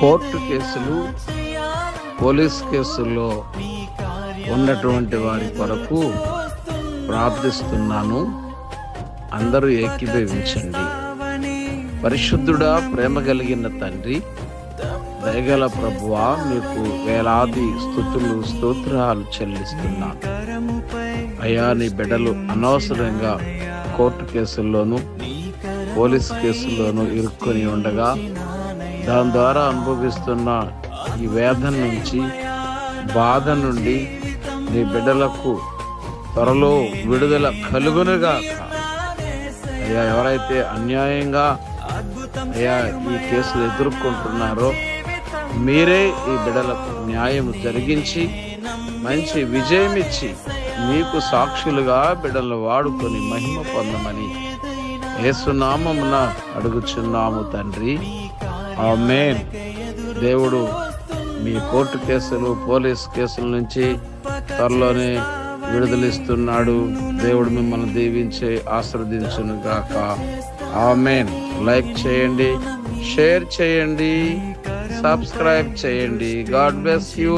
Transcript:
Court కేసులు, police కేసుల్లో ఉన్నటువంటి వారి కొరకు ప్రార్థిస్తున్నాను. అందరూ ఏకీభవించండి. పరిశుద్ధుడా, ప్రేమ కలిగిన తండ్రి, దయగల ప్రభువా, మీకు వేలాది స్తుతులు స్తోత్రాలు చెల్లిస్తున్నాను. అయ్యా, నీ బిడ్డలు అనవసరంగా కోర్టు కేసుల్లోనూ పోలీస్ కేసుల్లోనూ ఇరుక్కొని ఉండగా దాని ద్వారా అనుభవిస్తున్న ఈ వేదన నుంచి, బాధ నుండి నీ బిడ్డలకు త్వరలో విడుదల కలుగునుగా. అయ్యా, ఎవరైతే అన్యాయంగా అయ్యా ఈ కేసులు ఎదుర్కొంటున్నారో మీరే ఈ బిడ్డలకు న్యాయం జరిగించి మంచి విజయం ఇచ్చి మీకు సాక్షులుగా బిడ్డలను వాడుకొని మహిమ పొందమని యేసునామమున అడుగుచున్నాము తండ్రి, ఆమేన్. దేవుడు మీ కోర్టు కేసులు, పోలీస్ కేసుల నుంచి త్వరలోనే విడుదలిస్తున్నాడు. దేవుడు మిమ్మల్ని దీవించి ఆశీర్వదించును గాక. ఆమేన్. లైక్ చేయండి, షేర్ చేయండి, సబ్స్క్రైబ్ చేయండి. God bless you.